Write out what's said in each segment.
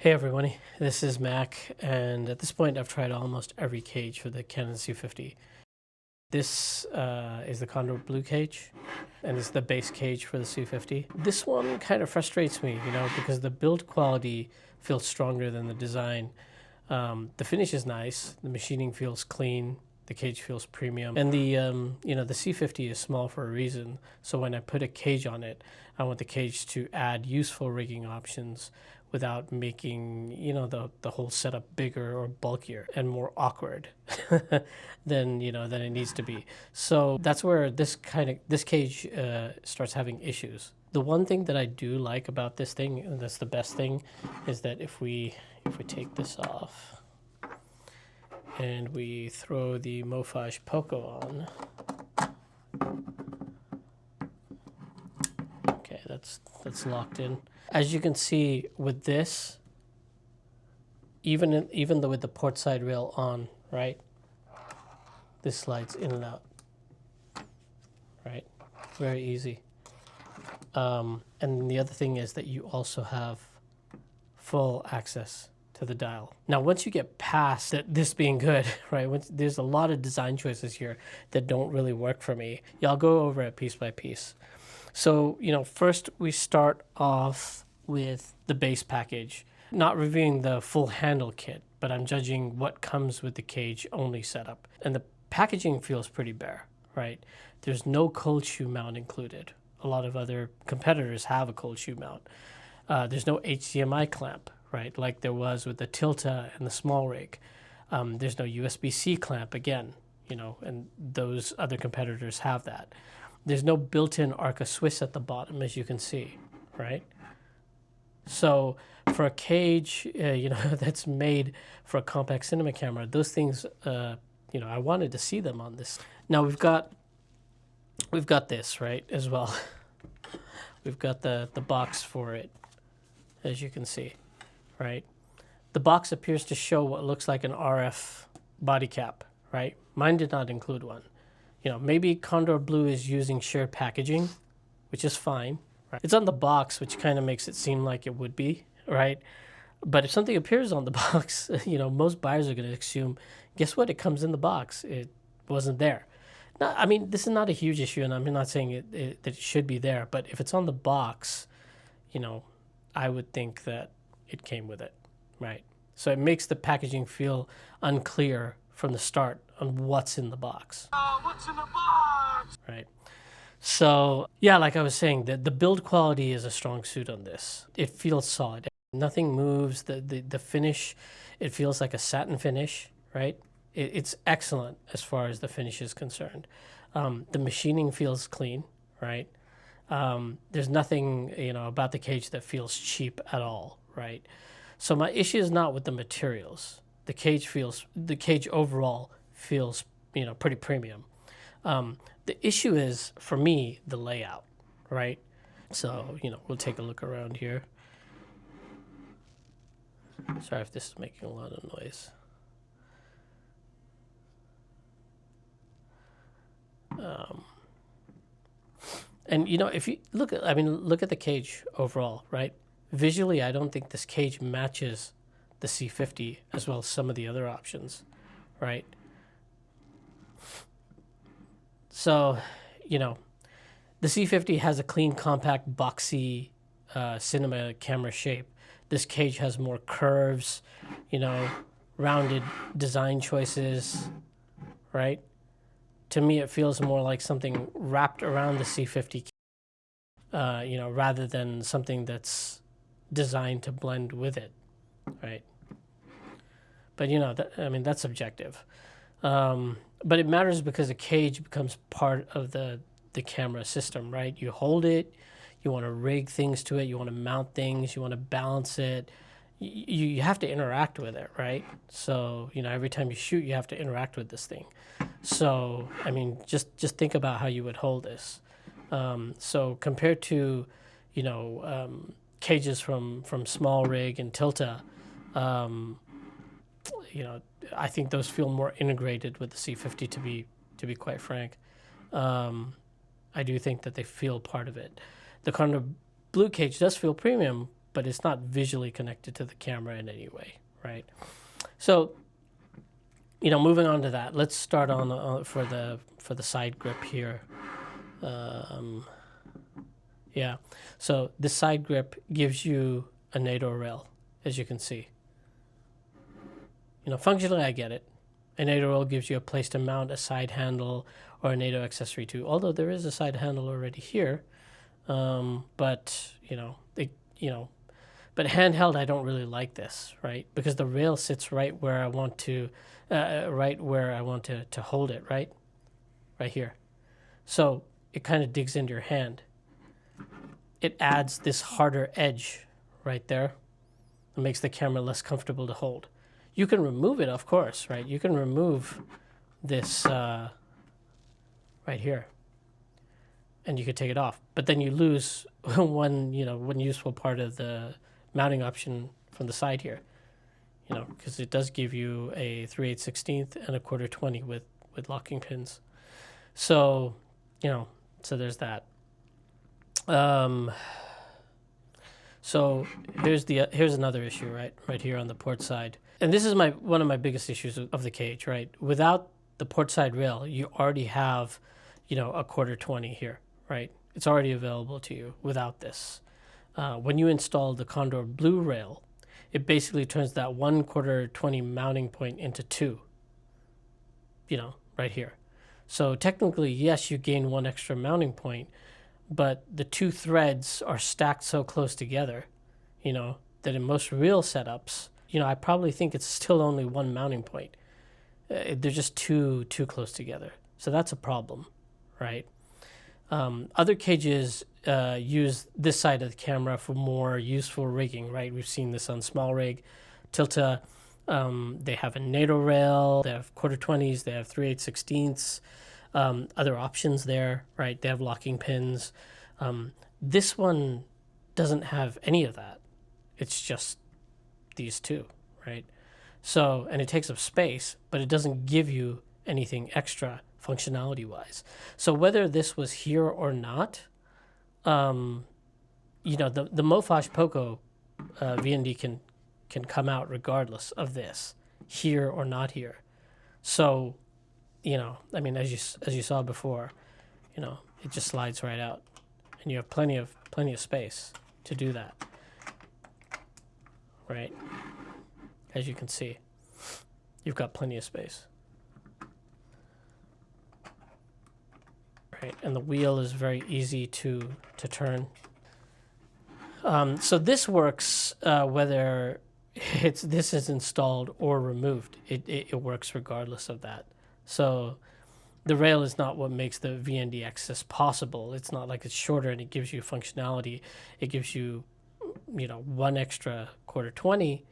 Hey everybody, this is Mac, and at this point I've tried almost every cage for the Canon C50. This is the Kondor Blue cage, and it's the base cage for the C50. This one kind of frustrates me, because the build quality feels stronger than the design. The finish is nice, the machining feels clean, the cage feels premium, and the C50 is small for a reason. So when I put a cage on it, I want the cage to add useful rigging options without making the whole setup bigger or bulkier and more awkward than it needs to be. So that's where this cage starts having issues. The one thing that I do like about this thing, and that's the best thing, is that if we take this off and we throw the Mofage Poco on, okay, that's locked in. As you can see with this, even though with the port side rail on, right, this slides in and out, right, very easy. And the other thing is that you also have full access to the dial. Now, once you get past this being good, right, there's a lot of design choices here that don't really work for me. I'll go over it piece by piece. So, first we start off with the base package. Not reviewing the full handle kit, but I'm judging what comes with the cage only setup. And the packaging feels pretty bare, right? There's no cold shoe mount included. A lot of other competitors have a cold shoe mount. There's no HDMI clamp, right, like there was with the Tilta and the small rig. There's no USB-C clamp again, and those other competitors have that. There's no built-in Arca Swiss at the bottom, as you can see, right? So for a cage, that's made for a compact cinema camera, those things, I wanted to see them on this. Now we've got this, right, as well. We've got the box for it, as you can see, right? The box appears to show what looks like an RF body cap, right? Mine did not include one. Maybe Kondor Blue is using shared packaging, which is fine, right? It's on the box, which kind of makes it seem like it would be, right? But if something appears on the box, most buyers are going to assume, guess what? It comes in the box. It wasn't there. Now, I mean, this is not a huge issue, and I'm not saying that it should be there, but if it's on the box, I would think that it came with it, right? So it makes the packaging feel unclear from the start on what's in the box. What's in the box? Right. So yeah, like I was saying, the build quality is a strong suit on this. It feels solid. Nothing moves. The finish, it feels like a satin finish, right? It's excellent as far as the finish is concerned. The machining feels clean, right? There's nothing, about the cage that feels cheap at all, right? So my issue is not with the materials. The cage overall feels, pretty premium. The issue is, for me, the layout, right? So, we'll take a look around here. Sorry if this is making a lot of noise. And if you look at the cage overall, right? Visually, I don't think this cage matches the C50 as well as some of the other options, right? So, the C50 has a clean, compact, boxy cinema camera shape. This cage has more curves, rounded design choices, right? To me, it feels more like something wrapped around the C50, rather than something that's designed to blend with it, right? But, that's subjective. But it matters because the cage becomes part of the camera system, right? You hold it, you want to rig things to it, you want to mount things, you want to balance it. You have to interact with it, right? So, every time you shoot, you have to interact with this thing. So, just think about how you would hold this. So compared to, cages from Small Rig and Tilta, I think those feel more integrated with the C50, to be quite frank. I do think that they feel part of it. The Kondor Blue cage does feel premium, but it's not visually connected to the camera in any way, right? So, moving on to that, let's start on for the side grip here. Yeah, so the side grip gives you a NATO rail, as you can see. Functionally, I get it. A NATO rail gives you a place to mount a side handle or a NATO accessory too. Although there is a side handle already here, but but handheld, I don't really like this, right? Because the rail sits right where I want to, to hold it, right here. So it kind of digs into your hand. It adds this harder edge right there. It makes the camera less comfortable to hold. You can remove it, of course, right? You can remove this right here, and you could take it off. But then you lose one useful part of the mounting option from the side here, because it does give you a 3/8/16 and a 1/4 20 with locking pins. So, so there's that. So here's another issue, right here on the port side. And this is one of my biggest issues of the cage, right? Without the port side rail, you already have, a 1/4 20 here, right? It's already available to you without this. When you install the Kondor Blue rail, it basically turns that 1/4 20 mounting point into 2, right here. So technically, yes, you gain one extra mounting point, but the two threads are stacked so close together, that in most real setups, I probably think it's still only one mounting point. They're just too close together. So that's a problem, right? Other cages use this side of the camera for more useful rigging, right? We've seen this on small rig. Tilta, they have a NATO rail, they have 1/4 20s, they have 3/8/16. Other options there, right? They have locking pins. This one doesn't have any of that. It's just these two, right? So, and it takes up space, but it doesn't give you anything extra functionality-wise. So whether this was here or not, the Mofash Poco VND can come out regardless of this, here or not here. So, as you saw before, it just slides right out, and you have plenty of space to do that, right? As you can see, you've got plenty of space, right? And the wheel is very easy to turn. So this works whether this is installed or removed. It works regardless of that. So the rail is not what makes the VND access possible. It's not like it's shorter and it gives you functionality. It gives you, one extra 1/4 20,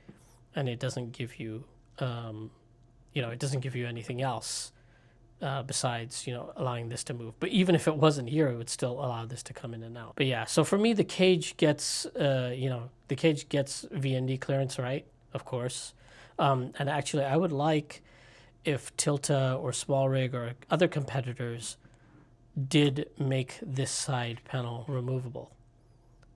and it doesn't give you, it doesn't give you anything else besides, allowing this to move. But even if it wasn't here, it would still allow this to come in and out. But yeah, so for me, the cage gets, VND clearance, right? Of course. And actually, I would like if Tilta or Small Rig or other competitors did make this side panel removable,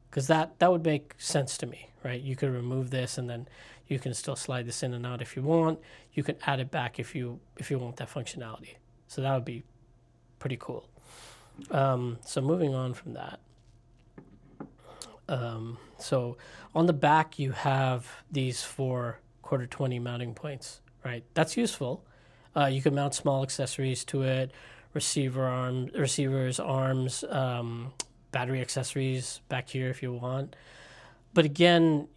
because that would make sense to me, right? You could remove this and then you can still slide this in and out if you want. You can add it back if you want that functionality. So that would be pretty cool. So moving on from that. So on the back, you have these 4 1/4 20 mounting points, right? That's useful. You can mount small accessories to it, receivers, arms, battery accessories back here if you want. But again,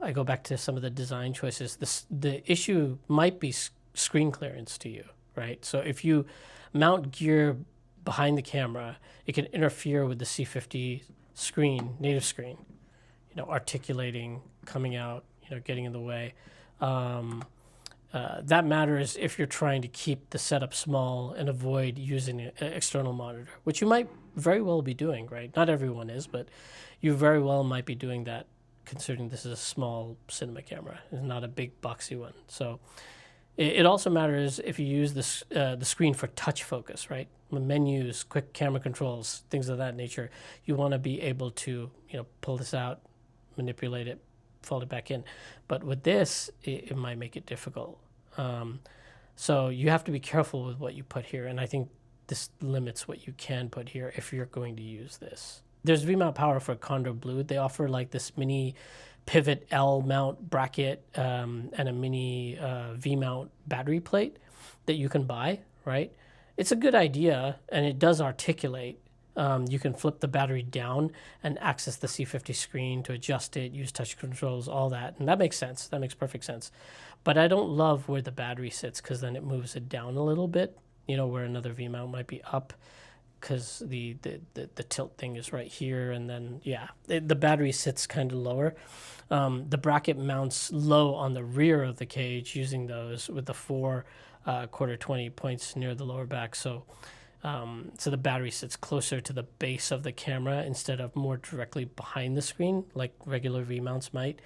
I go back to some of the design choices. The issue might be screen clearance to you, right? So if you mount gear behind the camera, it can interfere with the C50 screen, native screen, articulating, coming out, getting in the way. That matters if you're trying to keep the setup small and avoid using an external monitor, which you might very well be doing, right? Not everyone is, but you very well might be doing that, considering this is a small cinema camera. It's not a big boxy one. So it also matters if you use this, the screen for touch focus, right? Menus, quick camera controls, things of that nature. You want to be able to, pull this out, manipulate it, fold it back in. But with this, it might make it difficult. So you have to be careful with what you put here. And I think this limits what you can put here if you're going to use this. There's V-mount power for Kondor Blue. They offer like this mini pivot L mount bracket and a mini V-mount battery plate that you can buy, right? It's a good idea, and it does articulate. You can flip the battery down and access the C50 screen to adjust it, use touch controls, all that. And that makes sense. That makes perfect sense. But I don't love where the battery sits because then it moves it down a little bit, you know, where another V-mount might be up because the tilt thing is right here. And then, yeah, the battery sits kind of lower. The bracket mounts low on the rear of the cage using those with the 4 quarter 20 points near the lower back. So the battery sits closer to the base of the camera instead of more directly behind the screen like regular V-mounts might.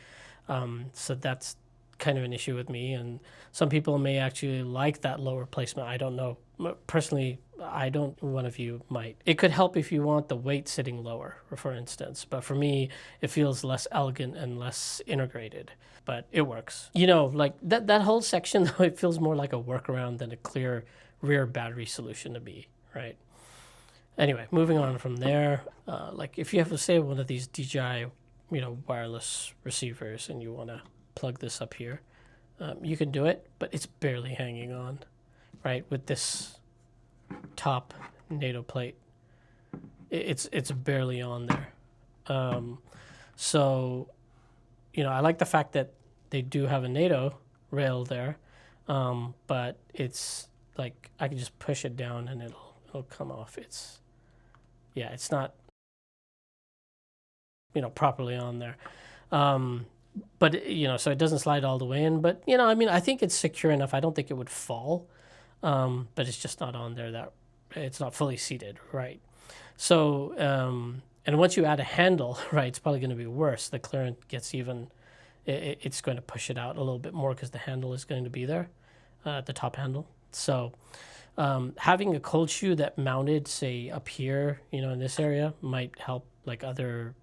So that's kind of an issue with me, and some people may actually like that lower placement. I don't know. Personally, I don't. One of you might. It could help if you want the weight sitting lower, for instance. But for me, it feels less elegant and less integrated. But it works. You know, like that whole section, though, it feels more like a workaround than a clear rear battery solution to me, right? Anyway, moving on from there, like if you have, say, one of these DJI, you know, wireless receivers and you want to plug this up here, you can do it, but it's barely hanging on, right? With this top NATO plate, it's barely on there. So, you know, I like the fact that they do have a NATO rail there, but it's like I can just push it down and it'll come off. It's not, you know, properly on there. But, you know, so it doesn't slide all the way in. But, you know, I mean, I think it's secure enough. I don't think it would fall. But it's just not on there. That it's not fully seated, right? So, and once you add a handle, right, it's probably going to be worse. The clearance gets even, it's going to push it out a little bit more because the handle is going to be there, the top handle. So having a cold shoe that mounted, say, up here, you know, in this area might help, like other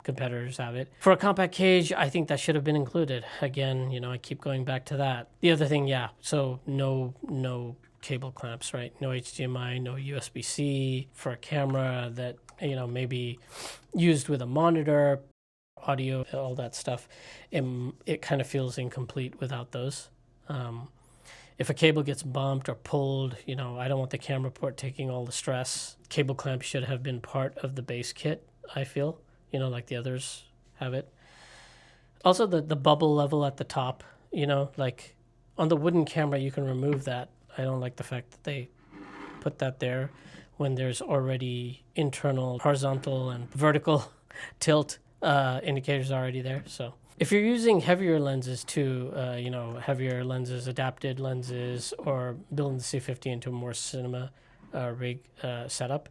competitors have it. For a compact cage, I think that should have been included. Again, you know, I keep going back to that. The other thing, yeah, so no cable clamps, right? No HDMI, no USB-C for a camera that, you know, maybe used with a monitor, audio, all that stuff. It kind of feels incomplete without those. If a cable gets bumped or pulled, you know, I don't want the camera port taking all the stress. Cable clamps should have been part of the base kit, I feel. You know, like the others have it. Also, the bubble level at the top, you know, like on the wooden camera, you can remove that. I don't like the fact that they put that there when there's already internal horizontal and vertical tilt indicators already there. So if you're using heavier lenses too, you know, heavier lenses, adapted lenses, or building the C50 into a more cinema rig setup,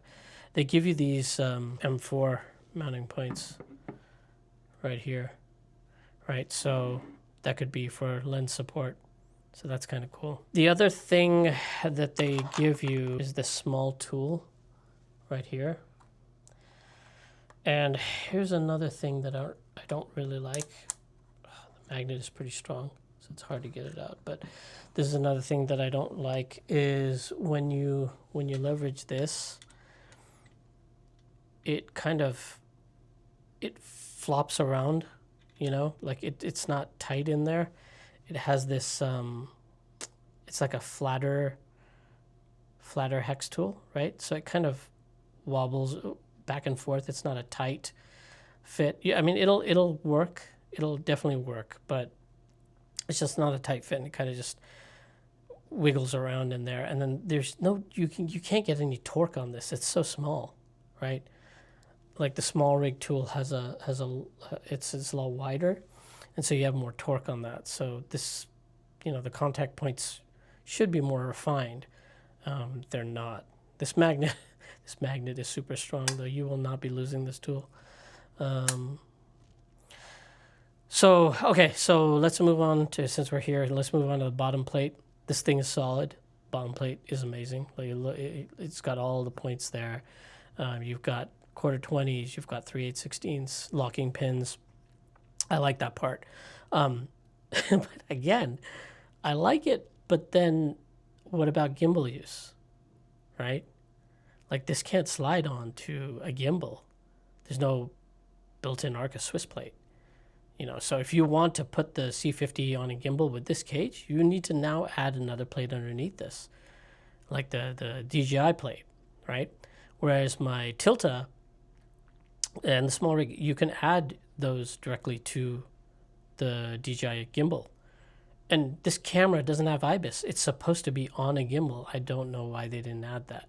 they give you these M4 mounting points right here, right? So that could be for lens support. So that's kind of cool. The other thing that they give you is this small tool right here. And here's another thing that I don't really like. The magnet is pretty strong, so it's hard to get it out. But this is another thing that I don't like is when you leverage this, it kind of, it flops around, you know, like it's not tight in there. It has this, it's like a flatter hex tool, right? So it kind of wobbles back and forth. It's not a tight fit. Yeah, I mean, it'll work. It'll definitely work, but it's just not a tight fit. And it kind of just wiggles around in there. And then there's no, you can't get any torque on this. It's so small, right? Like the small rig tool it's a lot wider, and so you have more torque on that. So this, you know, the contact points should be more refined. They're not. This magnet is super strong, though. You will not be losing this tool. So let's move on to, since we're here, let's move on to the bottom plate. This thing is solid. Bottom plate is amazing. Like it's got all the points there. You've got quarter 20s, you've got 3/8/16s, locking pins. I like that part. But again, I like it, but then what about gimbal use, right? Like this can't slide onto a gimbal. There's no built-in Arca Swiss plate. So if you want to put the C50 on a gimbal with this cage, you need to now add another plate underneath this, like the DJI plate, right? Whereas my Tilta and the small rig, you can add those directly to the DJI gimbal. And this camera doesn't have IBIS. It's supposed to be on a gimbal. I don't know why they didn't add that.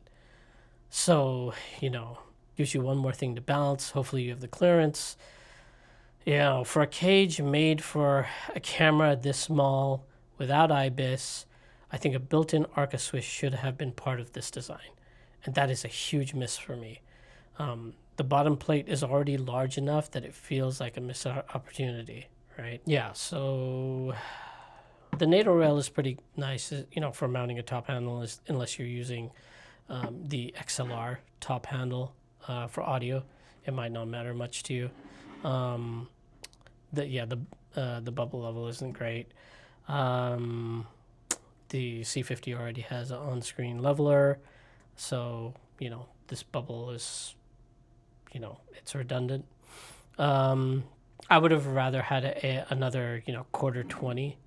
So, gives you one more thing to balance. Hopefully you have the clearance. For a cage made for a camera this small without IBIS, I think a built-in Arca Swiss should have been part of this design. And that is a huge miss for me. The bottom plate is already large enough that it feels like a missed opportunity, right? Yeah, so the NATO rail is pretty nice, for mounting a top handle, unless you're using the XLR top handle for audio. It might not matter much to you. The bubble level isn't great. The C50 already has an on-screen leveler, so this bubble is, it's redundant. I would have rather had another quarter 20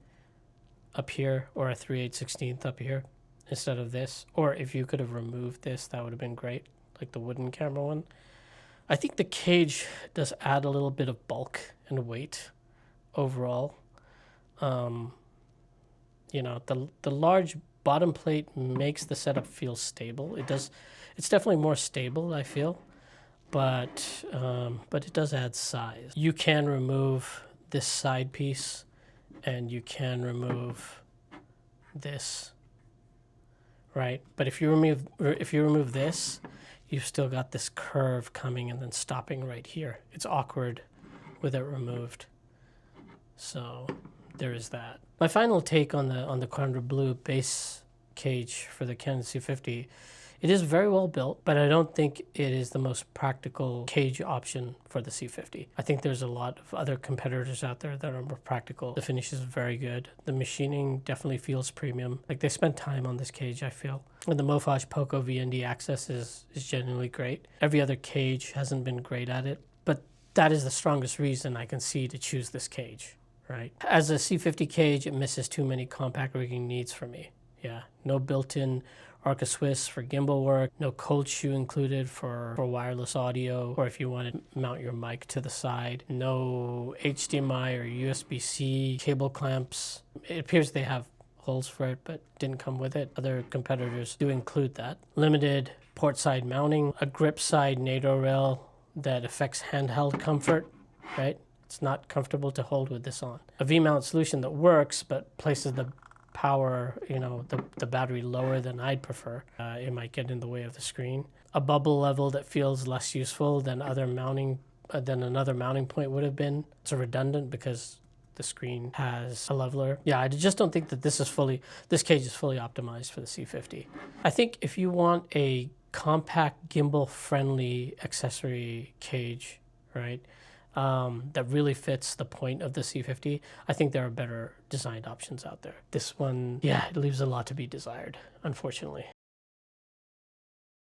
up here, or a 3/8/16 up here instead of this. Or if you could have removed this, that would have been great, like the wooden camera one. I think the cage does add a little bit of bulk and weight overall. The large bottom plate makes the setup feel stable. It does. It's definitely more stable, I feel, but it does add size. You can remove this side piece, and you can remove this, right? But if you remove this, you've still got this curve coming and then stopping right here. It's awkward with it removed. So there is that. My final take on the Kondor Blue base cage for the Canon C50, it is very well built, but I don't think it is the most practical cage option for the C50. I think there's a lot of other competitors out there that are more practical. The finish is very good. The machining definitely feels premium. Like they spent time on this cage, I feel. And the Mofage Poco VND access is genuinely great. Every other cage hasn't been great at it, but that is the strongest reason I can see to choose this cage, right? As a C50 cage, it misses too many compact rigging needs for me. Yeah, no built-in Arca Swiss for gimbal work, no cold shoe included for wireless audio, or if you want to mount your mic to the side, no HDMI or USB-C cable clamps. It appears they have holes for it, but didn't come with it. Other competitors do include that. Limited port side mounting, a grip side NATO rail that affects handheld comfort, right? It's not comfortable to hold with this on. A V-mount solution that works, but places the power, the battery lower than I'd prefer. It might get in the way of the screen. A bubble level that feels less useful than another mounting point would have been. It's redundant because the screen has a leveler. Yeah, I just don't think that this cage is fully optimized for the C50. I think if you want a compact gimbal friendly accessory cage, right, that really fits the point of the C50, I think there are better designed options out there. This one, yeah, it leaves a lot to be desired, unfortunately.